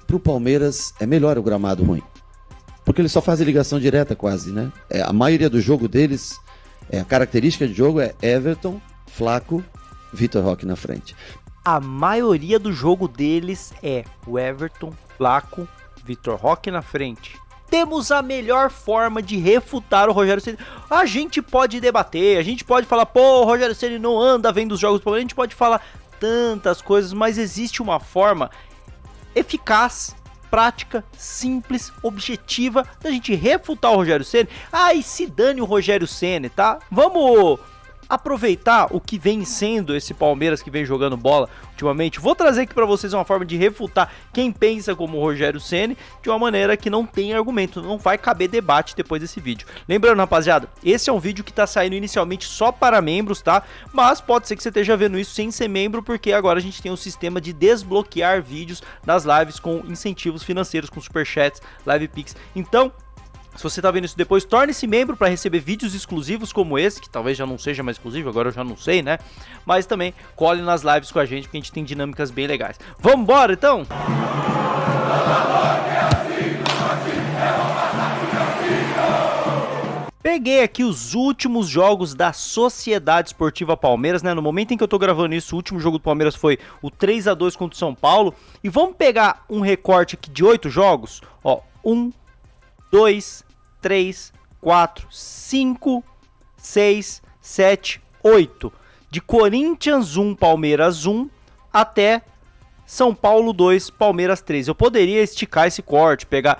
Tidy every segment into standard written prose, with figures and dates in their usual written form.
Pro Palmeiras é melhor o gramado ruim. Porque eles só fazem ligação direta quase, né? A maioria do jogo deles, a característica de jogo é Everton, Flaco, Vitor Roque na frente. A maioria do jogo deles é o Everton, Flaco, Vitor Roque na frente. Temos a melhor forma de refutar o Rogério Ceni. A gente pode debater, a gente pode falar, pô, o Rogério Ceni não anda vendo os jogos do Palmeiras, a gente pode falar tantas coisas, mas existe uma forma eficaz, prática, simples, objetiva da gente refutar o Rogério Ceni. E se dane o Rogério Ceni, tá? Vamos aproveitar o que vem sendo esse Palmeiras que vem jogando bola ultimamente. Vou trazer aqui para vocês uma forma de refutar quem pensa como o Rogério Ceni de uma maneira que não tem argumento, não vai caber debate depois desse vídeo. Lembrando, rapaziada, esse é um vídeo que tá saindo inicialmente só para membros, tá? Mas pode ser que você esteja vendo isso sem ser membro, porque agora a gente tem um sistema de desbloquear vídeos nas lives com incentivos financeiros, com superchats, live pix. Então, se você tá vendo isso depois, torne-se membro para receber vídeos exclusivos como esse, que talvez já não seja mais exclusivo, agora eu já não sei, né? Mas também cole nas lives com a gente, porque a gente tem dinâmicas bem legais. Vamos embora, então? Peguei aqui os últimos jogos da Sociedade Esportiva Palmeiras, né? No momento em que eu tô gravando isso, o último jogo do Palmeiras foi o 3-2 contra o São Paulo. E vamos pegar um recorte aqui de 8 jogos. Ó, 1, 2, 3, 4, 5, 6, 7, 8. De Corinthians 1, Palmeiras 1 até São Paulo 2, Palmeiras 3. Eu poderia esticar esse corte, pegar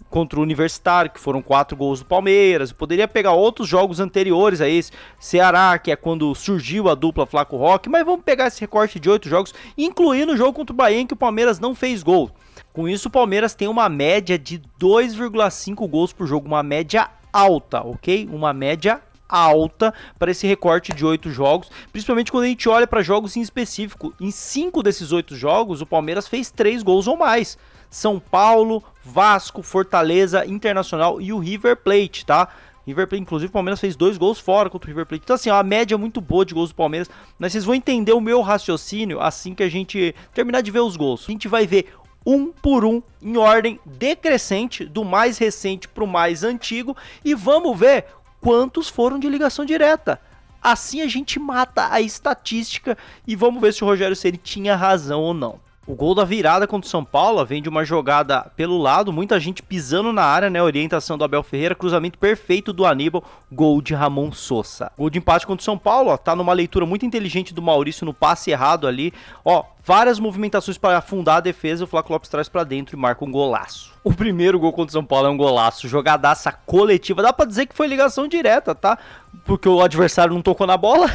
contra o Universitário, que foram 4 gols do Palmeiras. Eu poderia pegar outros jogos anteriores a esse, Ceará, que é quando surgiu a dupla Flaco Roque, mas vamos pegar esse recorte de 8 jogos, incluindo o jogo contra o Bahia, em que o Palmeiras não fez gol. Com isso, o Palmeiras tem uma média de 2,5 gols por jogo, uma média alta, ok? Uma média alta para esse recorte de 8 jogos, principalmente quando a gente olha para jogos em específico. Em 5 desses 8 jogos, o Palmeiras fez 3 gols ou mais. São Paulo, Vasco, Fortaleza, Internacional e o River Plate, tá? River Plate, inclusive, o Palmeiras fez 2 gols fora contra o River Plate. Então, assim, a média é muito boa de gols do Palmeiras. Mas vocês vão entender o meu raciocínio assim que a gente terminar de ver os gols. A gente vai ver um por um, em ordem decrescente, do mais recente para o mais antigo, e vamos ver quantos foram de ligação direta. Assim a gente mata a estatística e vamos ver se o Rogério Ceni tinha razão ou não. O gol da virada contra o São Paulo vem de uma jogada pelo lado, muita gente pisando na área, né? Orientação do Abel Ferreira, cruzamento perfeito do Aníbal, gol de Ramon Sosa. Gol de empate contra o São Paulo, ó, tá numa leitura muito inteligente do Maurício no passe errado ali, ó, várias movimentações para afundar a defesa, o Flaco Lopes traz para dentro e marca um golaço. O primeiro gol contra o São Paulo é um golaço, jogadaça coletiva, dá pra dizer que foi ligação direta, tá? Porque o adversário não tocou na bola.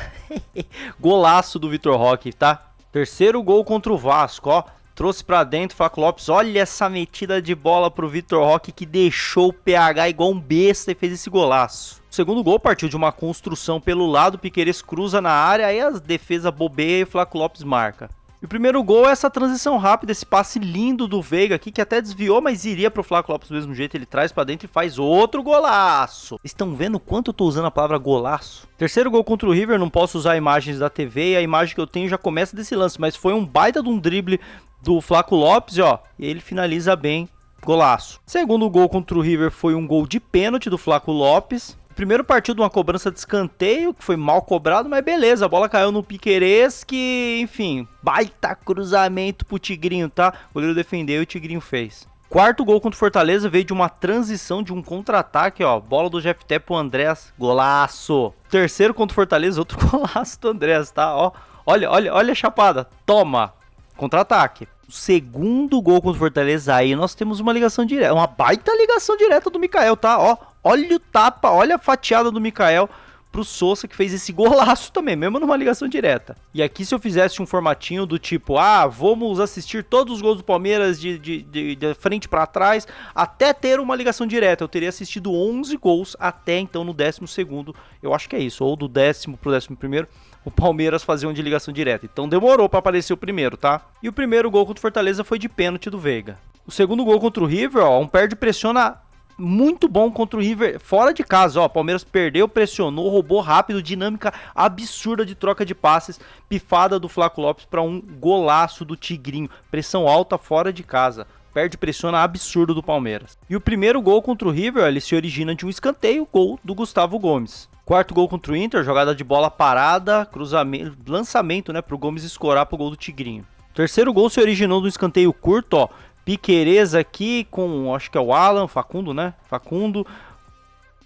Golaço do Vitor Roque, tá? Terceiro gol contra o Vasco, ó, trouxe pra dentro, Flaco Lopes, olha essa metida de bola pro Vitor Roque que deixou o PH igual um besta e fez esse golaço. O segundo gol partiu de uma construção pelo lado, Piquerez cruza na área, aí a defesa bobeia e o Flaco Lopes marca. E o primeiro gol é essa transição rápida, esse passe lindo do Veiga aqui, que até desviou, mas iria pro Flaco Lopes do mesmo jeito, ele traz pra dentro e faz outro golaço. Estão vendo quanto eu tô usando a palavra golaço? Terceiro gol contra o River, não posso usar imagens da TV, e a imagem que eu tenho já começa desse lance, mas foi um baita de um drible do Flaco Lopes, ó, e ele finaliza bem, golaço. Segundo gol contra o River foi um gol de pênalti do Flaco Lopes. Primeiro partiu de uma cobrança de escanteio, que foi mal cobrado, mas beleza, a bola caiu no Piquerez, que, enfim, baita cruzamento pro Tigrinho, tá? O goleiro defendeu e o Tigrinho fez. Quarto gol contra o Fortaleza veio de uma transição, de um contra-ataque, ó, bola do Jefté pro Andrés, golaço. Terceiro contra o Fortaleza, outro golaço do Andrés, tá? Ó, olha a chapada, toma, contra-ataque. O segundo gol contra o Fortaleza, aí nós temos uma ligação direta, uma baita ligação direta do Mikael, tá? Ó, olha o tapa, olha a fatiada do Mikael pro Sosa, que fez esse golaço também, mesmo numa ligação direta. E aqui, se eu fizesse um formatinho do tipo, vamos assistir todos os gols do Palmeiras de frente para trás, até ter uma ligação direta, eu teria assistido 11 gols até então no 12º, eu acho que é isso, ou do 10º pro 11º, o Palmeiras fazia um de ligação direta. Então demorou para aparecer o primeiro, tá? E o primeiro gol contra o Fortaleza foi de pênalti do Veiga. O segundo gol contra o River, ó, um perde pressiona muito bom contra o River fora de casa, ó, Palmeiras perdeu, pressionou, roubou rápido, dinâmica absurda de troca de passes, pifada do Flaco Lopes para um golaço do Tigrinho, pressão alta fora de casa. Perde e pressiona absurdo do Palmeiras. E o primeiro gol contra o River, ele se origina de um escanteio, gol do Gustavo Gomes. Quarto gol contra o Inter, jogada de bola parada, cruzamento, lançamento, né, pro Gomes escorar pro gol do Tigrinho. Terceiro gol se originou de um escanteio curto, ó, Piquerez aqui com, acho que é o Alan, Facundo, né, Facundo.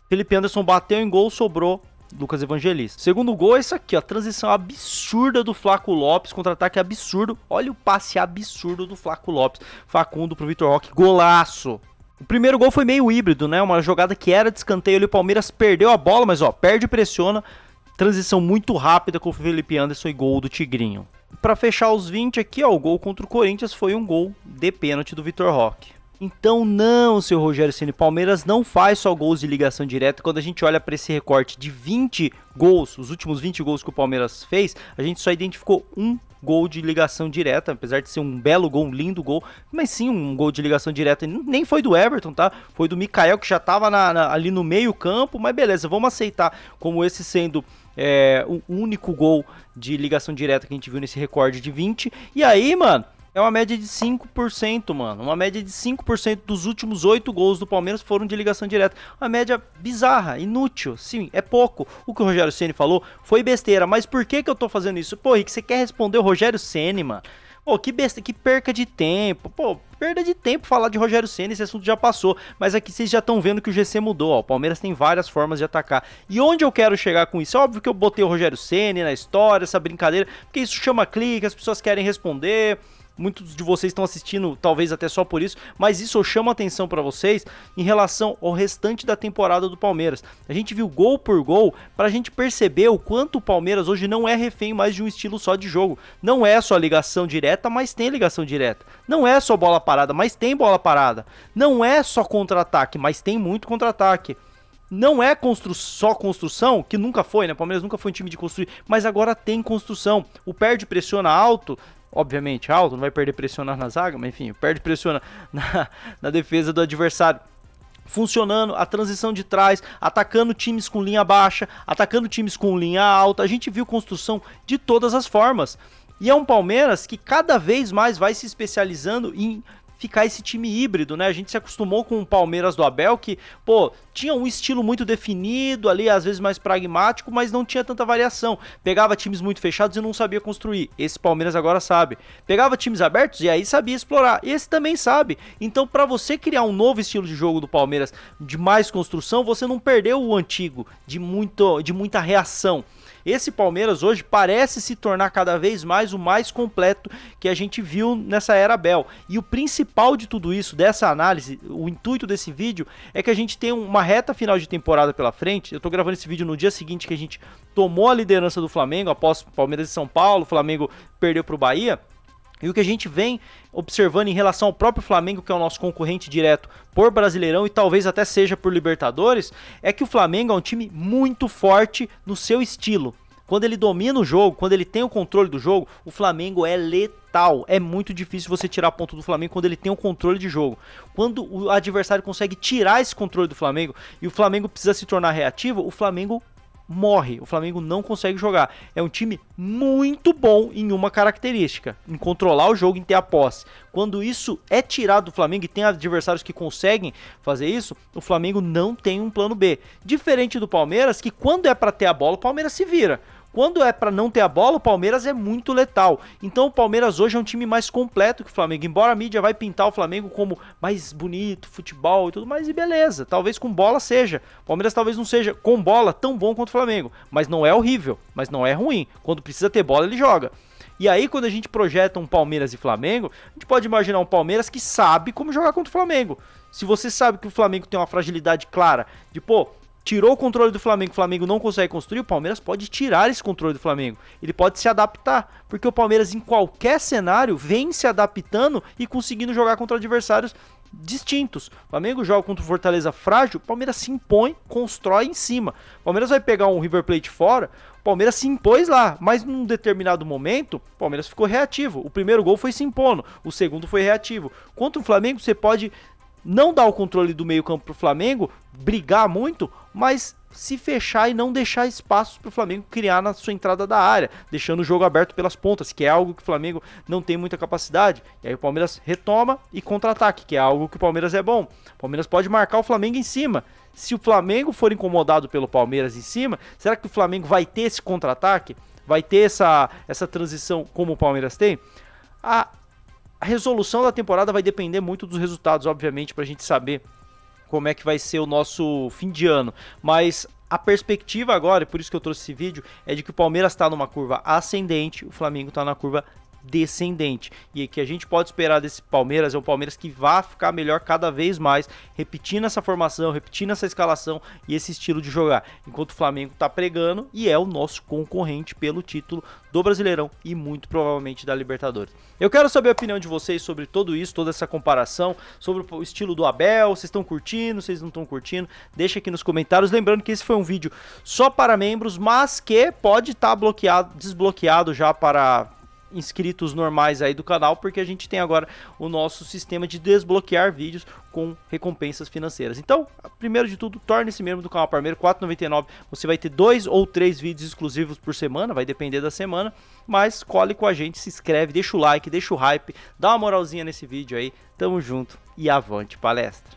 Felipe Anderson bateu em gol, sobrou Lucas Evangelista. Segundo gol é isso aqui, ó, transição absurda do Flaco Lopes, contra-ataque absurdo. Olha o passe absurdo do Flaco Lopes. Facundo pro Vitor Roque, golaço. O primeiro gol foi meio híbrido, né? Uma jogada que era de escanteio ali, o Palmeiras perdeu a bola, mas ó, perde e pressiona. Transição muito rápida com o Felipe Anderson e gol do Tigrinho. Para fechar os 20 aqui, ó, o gol contra o Corinthians foi um gol de pênalti do Vitor Roque. Então não, seu Rogério Ceni, Palmeiras não faz só gols de ligação direta. Quando a gente olha para esse recorte de 20 gols, os últimos 20 gols que o Palmeiras fez, a gente só identificou um gol de ligação direta, apesar de ser um belo gol, um lindo gol, mas sim um gol de ligação direta, nem foi do Everton, tá? Foi do Mikael, que já tava ali no meio campo, mas beleza, vamos aceitar como esse sendo o único gol de ligação direta que a gente viu nesse recorde de 20, e aí, mano, é uma média de 5%, mano. Uma média de 5% dos últimos 8 gols do Palmeiras foram de ligação direta. Uma média bizarra, inútil. Sim, é pouco. O que o Rogério Ceni falou foi besteira. Mas por que eu tô fazendo isso? Pô, Rick, você quer responder o Rogério Ceni, mano? Pô, que besta, que perca de tempo. Pô, perda de tempo falar de Rogério Ceni, esse assunto já passou. Mas aqui vocês já estão vendo que o GC mudou, ó. O Palmeiras tem várias formas de atacar. E onde eu quero chegar com isso? É óbvio que eu botei o Rogério Ceni na história, essa brincadeira, porque isso chama clique, as pessoas querem responder. Muitos de vocês estão assistindo, talvez até só por isso, mas isso eu chamo a atenção para vocês em relação ao restante da temporada do Palmeiras. A gente viu gol por gol para a gente perceber o quanto o Palmeiras hoje não é refém mais de um estilo só de jogo. Não é só ligação direta, mas tem ligação direta. Não é só bola parada, mas tem bola parada. Não é só contra-ataque, mas tem muito contra-ataque. Não é só construção, que nunca foi, né? O Palmeiras nunca foi um time de construir, mas agora tem construção. O perde pressiona alto, obviamente alto, não vai perder pressionar na zaga, mas enfim, perde pressiona na defesa do adversário. Funcionando, a transição de trás, atacando times com linha baixa, atacando times com linha alta. A gente viu construção de todas as formas. E é um Palmeiras que cada vez mais vai se especializando em ficar esse time híbrido, né? A gente se acostumou com o Palmeiras do Abel, que, pô, tinha um estilo muito definido ali, às vezes mais pragmático, mas não tinha tanta variação. Pegava times muito fechados e não sabia construir. Esse Palmeiras agora sabe. Pegava times abertos e aí sabia explorar. Esse também sabe. Então, para você criar um novo estilo de jogo do Palmeiras, de mais construção, você não perdeu o antigo, de muita reação. Esse Palmeiras hoje parece se tornar cada vez mais o mais completo que a gente viu nessa era Abel. E o principal de tudo isso, dessa análise, o intuito desse vídeo, é que a gente tem uma reta final de temporada pela frente. Eu tô gravando esse vídeo no dia seguinte que a gente tomou a liderança do Flamengo, após Palmeiras e São Paulo, o Flamengo perdeu pro Bahia. E o que a gente vem observando em relação ao próprio Flamengo, que é o nosso concorrente direto por Brasileirão e talvez até seja por Libertadores, é que o Flamengo é um time muito forte no seu estilo. Quando ele domina o jogo, quando ele tem o controle do jogo, o Flamengo é letal. É muito difícil você tirar ponto do Flamengo quando ele tem o controle de jogo. Quando o adversário consegue tirar esse controle do Flamengo e o Flamengo precisa se tornar reativo, o Flamengo morre, o Flamengo não consegue jogar. É um time muito bom em uma característica, em controlar o jogo, em ter a posse. Quando isso é tirado do Flamengo e tem adversários que conseguem fazer isso, o Flamengo não tem um plano B. Diferente do Palmeiras, que quando é para ter a bola, o Palmeiras se vira. Quando é para não ter a bola, o Palmeiras é muito letal. Então o Palmeiras hoje é um time mais completo que o Flamengo. Embora a mídia vai pintar o Flamengo como mais bonito, futebol e tudo mais, e beleza. Talvez com bola seja. O Palmeiras talvez não seja com bola tão bom quanto o Flamengo. Mas não é horrível, mas não é ruim. Quando precisa ter bola, ele joga. E aí quando a gente projeta um Palmeiras e Flamengo, a gente pode imaginar um Palmeiras que sabe como jogar contra o Flamengo. Se você sabe que o Flamengo tem uma fragilidade clara de, tirou o controle do Flamengo, o Flamengo não consegue construir, o Palmeiras pode tirar esse controle do Flamengo. Ele pode se adaptar, porque o Palmeiras em qualquer cenário vem se adaptando e conseguindo jogar contra adversários distintos. O Flamengo joga contra o Fortaleza frágil, o Palmeiras se impõe, constrói em cima. O Palmeiras vai pegar um River Plate fora, o Palmeiras se impôs lá, mas num determinado momento, o Palmeiras ficou reativo. O primeiro gol foi se impondo, o segundo foi reativo. Contra o Flamengo você pode não dar o controle do meio campo pro Flamengo, brigar muito, mas se fechar e não deixar espaços para o Flamengo criar na sua entrada da área, deixando o jogo aberto pelas pontas, que é algo que o Flamengo não tem muita capacidade. E aí o Palmeiras retoma e contra-ataque, que é algo que o Palmeiras é bom. O Palmeiras pode marcar o Flamengo em cima. Se o Flamengo for incomodado pelo Palmeiras em cima, será que o Flamengo vai ter esse contra-ataque? Vai ter essa transição como o Palmeiras tem? A resolução da temporada vai depender muito dos resultados, obviamente, para a gente saber como é que vai ser o nosso fim de ano, mas a perspectiva agora, e por isso que eu trouxe esse vídeo, é de que o Palmeiras está numa curva ascendente, o Flamengo está na curva descendente, e o que a gente pode esperar desse Palmeiras é um Palmeiras que vai ficar melhor cada vez mais, repetindo essa formação, repetindo essa escalação e esse estilo de jogar, enquanto o Flamengo está pregando e é o nosso concorrente pelo título do Brasileirão e muito provavelmente da Libertadores. Eu quero saber a opinião de vocês sobre tudo isso, toda essa comparação, sobre o estilo do Abel, vocês estão curtindo, vocês não estão curtindo, deixa aqui nos comentários, lembrando que esse foi um vídeo só para membros, mas que pode estar desbloqueado já para inscritos normais aí do canal, porque a gente tem agora o nosso sistema de desbloquear vídeos com recompensas financeiras. Então, primeiro de tudo, torne-se membro do canal Parmeiro, R$ 4,99. Você vai ter 2 ou 3 vídeos exclusivos por semana, vai depender da semana, mas cole com a gente, se inscreve, deixa o like, deixa o hype, dá uma moralzinha nesse vídeo aí. Tamo junto e avante palestra!